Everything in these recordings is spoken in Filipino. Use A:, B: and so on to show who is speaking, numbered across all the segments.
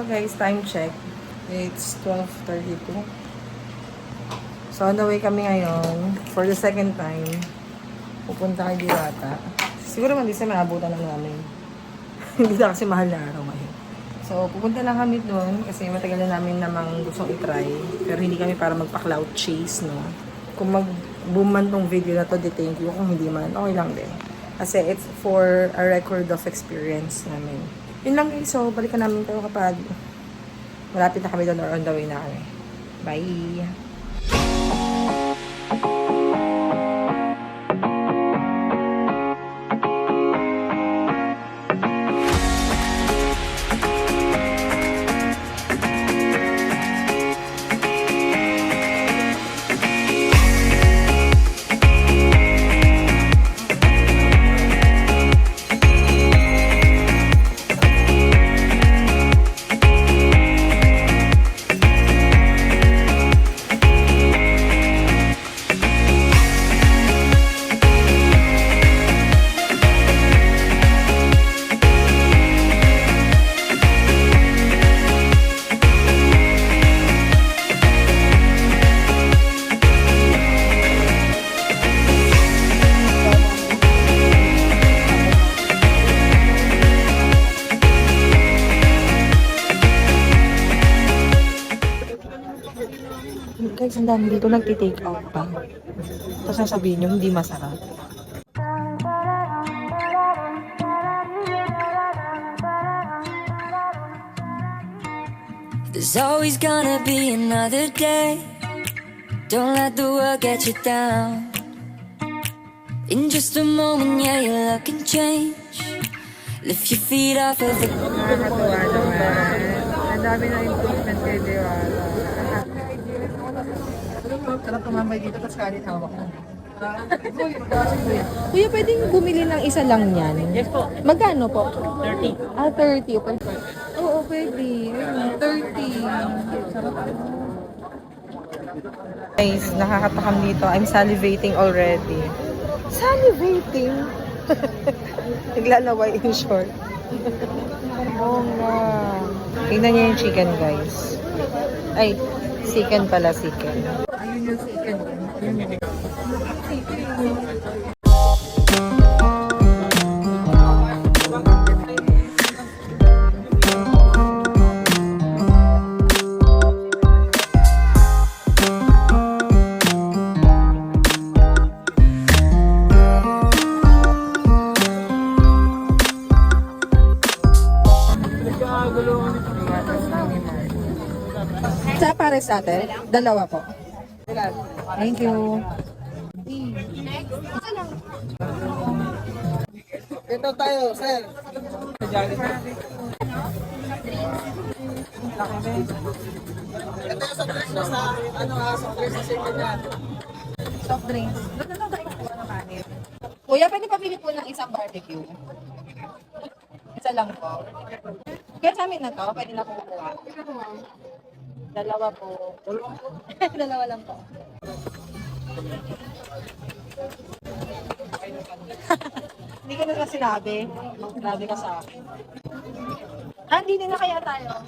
A: So guys, time check. It's 12:32. So on the way kami ngayon for the second time. Pupunta kay Diwata. Siguro man di sa maabutan na namin. Hindi na kasi mahal na araw ngayon. So pupunta lang kami doon kasi matagal na namin namang gustong itry. Pero hindi kami para magpa-cloud chase, no? Kung mag-boom man tong video na to, di thank you. Kung hindi man, okay lang din. Kasi it's for a record of experience namin. Yun lang guys. So balikan namin kayo kapag malapit na kami doon or on the way na kami. Bye! Guys, ang dami dito nagti-take out pa. Tapos sasabihin nyo, hindi masarap.
B: There's always gonna be another day. Don't let the world get you down. In just a moment, yeah, your luck can change. Lift your feet off of the...
A: Nakakatuwa naman. Ang dami na improvement kay Diwata. Sarap tumambay dito, tapos kanin hawak mo. Kuya, pwedeng bumili ng isa lang yan?
C: Yes po.
A: Magkano po?
C: 30.
A: 30. Okay. Oo, pwede. 30. Sarap. Guys, nakakatakam dito. I'm salivating already. Salivating? Naglalaway in short. Oo nga. Tingnan niyo yung chicken, guys. Ay, chicken pala, chicken. Ayun yung chicken. Sa pares ate, dalawa po. Thank you.
C: Ito tayo, sir. Ito yung soft drinks sa, soft drinks sa second yan.
A: Soft drinks. Kuya, pwede pabili po ng isang barbecue. Isa lang po. Kaya sa amin na to, pwede na po kukuha. Dalawa po. Dalawa lang po. Hindi ko na sinabi. Grabe ka sa akin. Hindi na kaya tayo.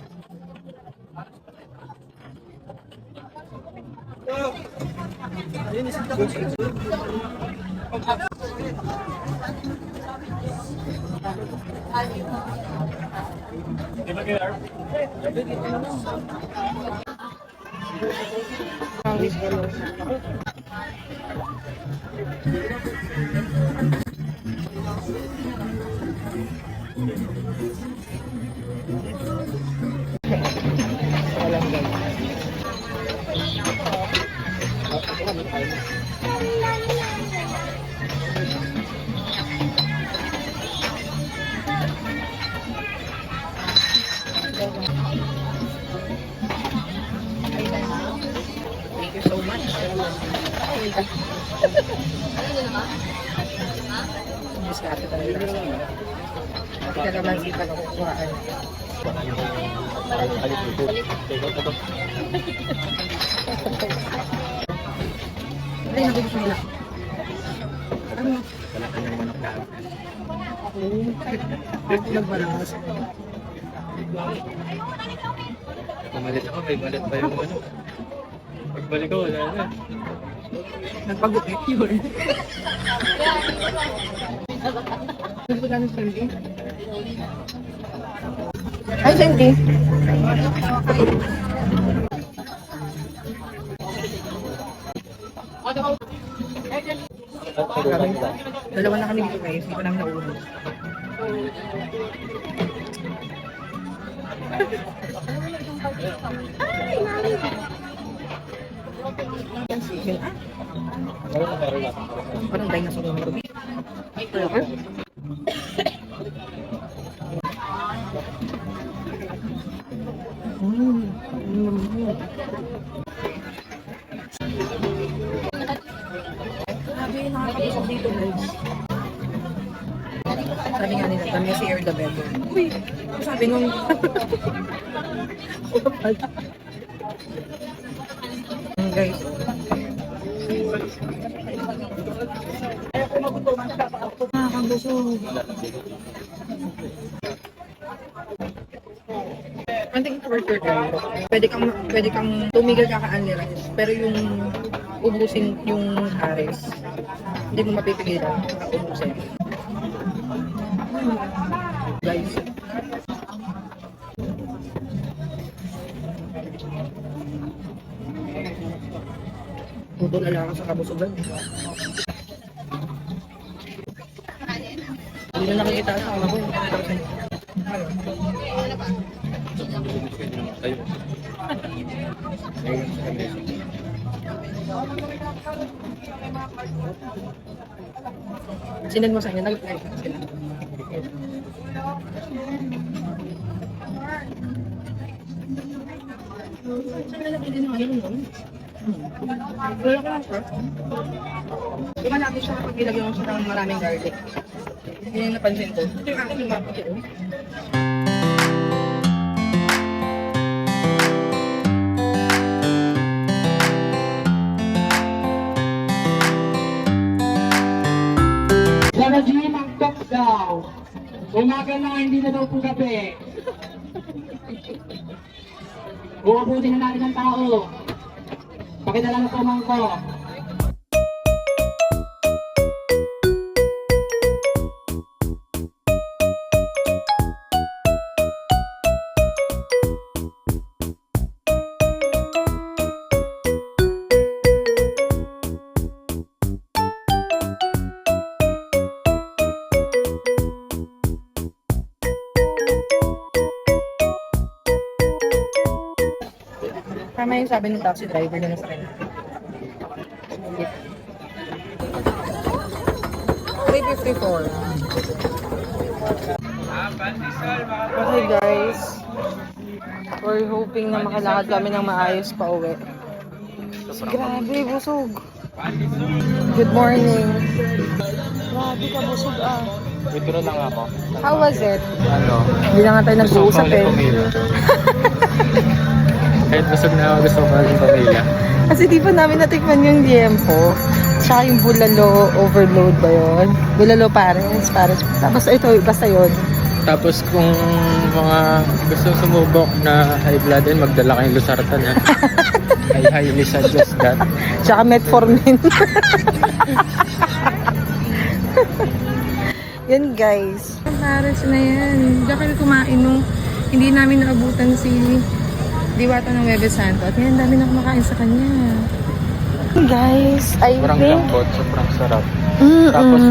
A: Thank you so much. Diskarte talaga. Kita naman sipa na kukuhaan. Ay, nabigis nila. Ano? Nagbalangas.
D: Pumalit ako, may balat pa yung ano. Pagbalik ko, wala na.
A: Nagpagupit yun. Ay, Sandy. Dalawa na kami dito guys, hindi ko namin nauunod. Parang dinosaur yung ruby. Grabe, nakakabusog dito guys. Sabi nga nila, the messier the better. Uy, sabi nung... guys. Nakakabusog. I think for sure pwede kang tumigil kaka-only rice, pero yung ubusin yung ares, hindi mo mapipigilan ubusin. Guys. Tutulala ka sa kabusugan. Hindi na nakikita sa ako. Sinend mo sa inyo, nag-reply ka sila. Wala ka lang, sir. Diba natin siya kapag ilagyan mo siya ng maraming garlic. Yun yung napansin ko. Ito yung akin yung mapakit.
E: Sana G, mag-talk daw. Umaga na, hindi na daw po gabi. Uubusin na natin ang tao. Pakidala na po ko.
A: Tama yung sabi ng taxi driver na nasa kanya. 354. Okay guys. We're hoping na makalakad kami ng maayos pa uwi. Grabe, busog. Good morning. Grabe ka, busog ah.
D: Withdraw lang ako.
A: How was it?
D: Ano?
A: Hindi na nga tayo nag-uusap eh.
D: Kahit busog na ako, gusto ko pa rin pamilya.
A: Kasi di pa namin natikman yung liempo. Tsaka yung bulalo overload ba yun? Bulalo pares. Tapos ito, basta yun.
D: Tapos kung mga gusto sumubok na high blood din, magdala kayong Losartan ha. I highly suggest that.
A: Tsaka metformin. Yan guys. Pares na yan. Diyan kami kumain nung hindi namin naabutan si Diwata ng Webe Santo. At yan, dami na kumakain sa kanya. Guys, I
D: Sobrang
A: think...
D: lambot, sobrang sarap. Tapos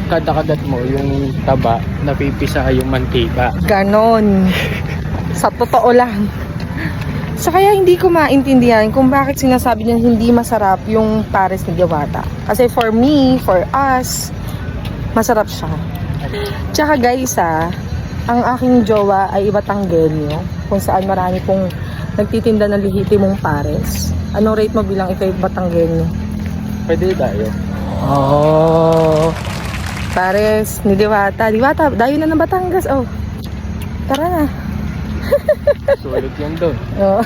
D: kada kagat mo, yung taba, napipisa yung mantika.
A: Ganon. Sa totoo lang. Sa kaya hindi ko maintindihan kung bakit sinasabi niya hindi masarap yung pares ni Diwata. Kasi for me, for us, masarap siya. Tsaka guys ang aking jowa ay Batanggenyo, kung saan marami pong nagtitinda ng lehitimong pares. Anong rate mo bilang ikaw Batanggenyo?
D: Pwede tayo.
A: Oh, pares ni Diwata. Diwata, dayo na ng Batangas. Oh, tara na.
D: Sulit yan doon.
A: Oh.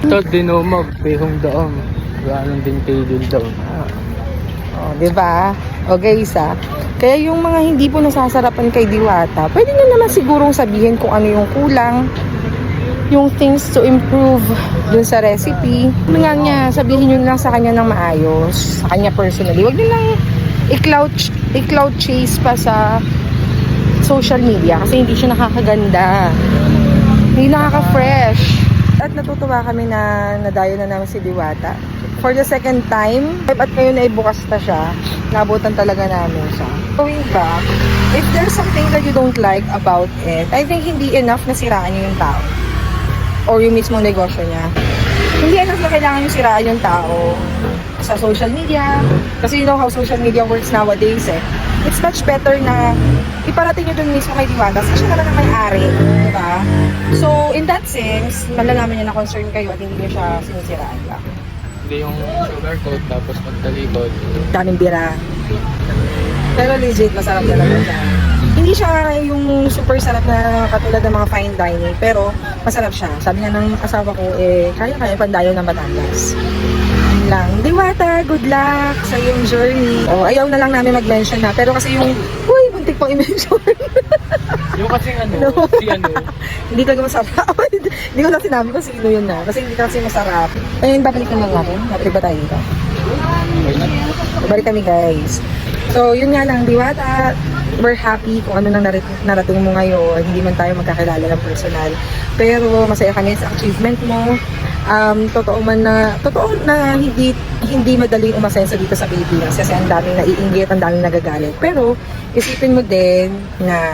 D: Ito, dinumog, pihong doon. Ganun din kayo din doon.
A: O, di ba? O guys, kaya yung mga hindi po nasasarapan kay Diwata, pwede nyo naman sigurong sabihin kung ano yung kulang, yung things to improve dun sa recipe. Nga niya, sabihin nyo lang sa kanya ng maayos, sa kanya personally. Huwag nyo lang i-cloud chase pa sa social media kasi hindi siya nakakaganda. Hindi nakaka-fresh. At natutuwa kami na nadayo na namin si Diwata. For the second time, at ngayon ay bukas na siya, nabutan talaga namin siya. Going back, if there's something that you don't like about it, I think hindi enough na siraan niyo yung tao. Or yung mismong negosyo niya. Hindi enough na kailangan yung siraan yung tao sa social media. Kasi you know how social media works nowadays eh. It's much better na iparating nyo dun mismo kay Diwata kasi siya na lang ang may-ari. Diba? So, in that sense, malalaman niya na concern kayo at hindi niyo siya sinisiraan lang.
D: Hindi yung sugar coat tapos pagtalikod.
A: Daming bira. Pero legit, masarap talaga siya. Hindi siya yung super sarap na katulad ng mga fine dining, pero masarap siya. Sabi nga ng asawa ko, kaya-kaya pandayo ng Batangas. Yun lang. Diwata, good luck sa iyong journey. O, ayaw na lang namin mag-mention na, pero kasi yung, uy, muntik pang i-mention.
D: Yung kasing si
A: Hindi talaga masarap. Hindi ko lang sinabi kung sino yun na, kasi hindi kasi masarap. Ayun, babalik naman natin. Babalik ba tayo dito? Babalik kami, guys. So, yun nga lang, Diwata, we're happy kung ano nang narating mo ngayon. Hindi man tayo magkakilala ng personal. Pero masaya kami sa achievement mo. Totoo na hindi madaling umasenso dito sa Pilipinas kasi ang daming naiinggit, ang daming nagagalit. Pero isipin mo din na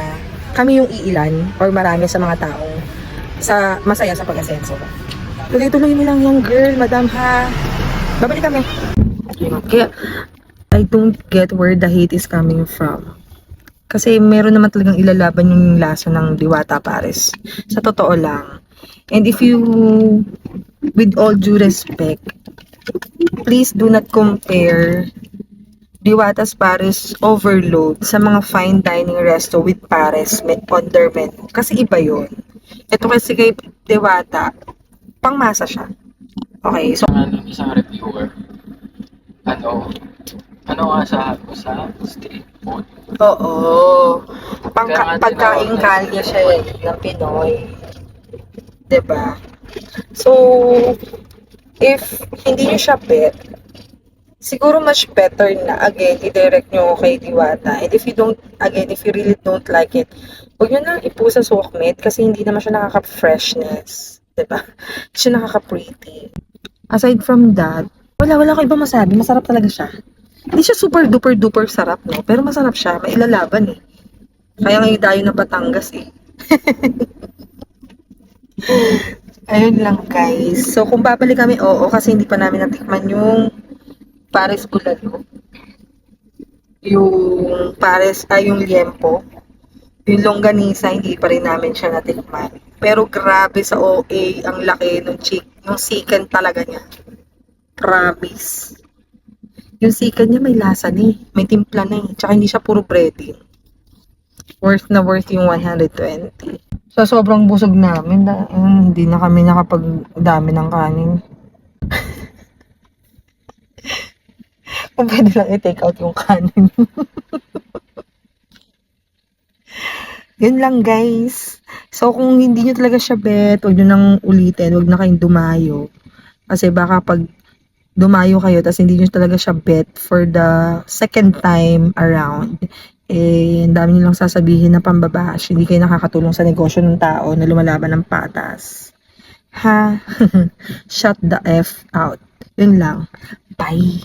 A: kami yung iilan or marami sa mga taong masaya sa pag-asenso. Tuloy-tuloy mo lang yung girl, madam ha. Babalik kami. Kaya I don't get where the hate is coming from. Kasi meron naman talagang ilalaban yung lasa ng Diwata Pares. Sa totoo lang. And if you, with all due respect, please do not compare Diwata's Pares overload sa mga fine dining resto with Pares on their menu. Kasi iba yun. Ito kasi kay Diwata, pangmasa siya. Okay, so
D: isang reviewer. Ano asahan ko sa street food?
A: oo. Pagkain kalye siya ng Pinoy. 'Di ba? So, if hindi niyo siya bet, siguro much better na again i-direct nyo kay Diwata. And if you really don't like it, huwag nyo na ipo sa sukmet kasi hindi naman siya nakaka-freshness. 'Di ba? Siya nakaka-pretty. Aside from that, wala ko ibang masabi. Masarap talaga siya. Hindi siya super duper duper sarap, no? Pero masarap siya. May ilalaban eh. Kaya ngayon tayo ng Batangas eh. Ayun lang guys. So kung babalik kami, oo, kasi hindi pa namin natikman yung Pares Bulalo. Yung yung liempo. Yung longganisa, hindi pa rin namin siya natikman. Pero grabe sa OA, ang laki nung chicken talaga niya. Promise. Yung chicken niya may lasa na eh. May timpla na eh. Tsaka hindi siya puro breading. Worth na worth yung 120. So, sobrang busog namin. Hindi na kami nakapagdami ng kanin. Kung pwede lang i-take out yung kanin. Yun lang guys. So, kung hindi nyo talaga siya bet, huwag nyo nang ulitin. Huwag na kayong dumayo. Kasi baka pag dumayo kayo, tapos hindi nyo talaga siya bet for the second time around, ang dami nyo lang sasabihin na pambabash, hindi kayo nakakatulong sa negosyo ng tao na lumalaban ng patas. Ha? Shut the F out. Yun lang. Bye!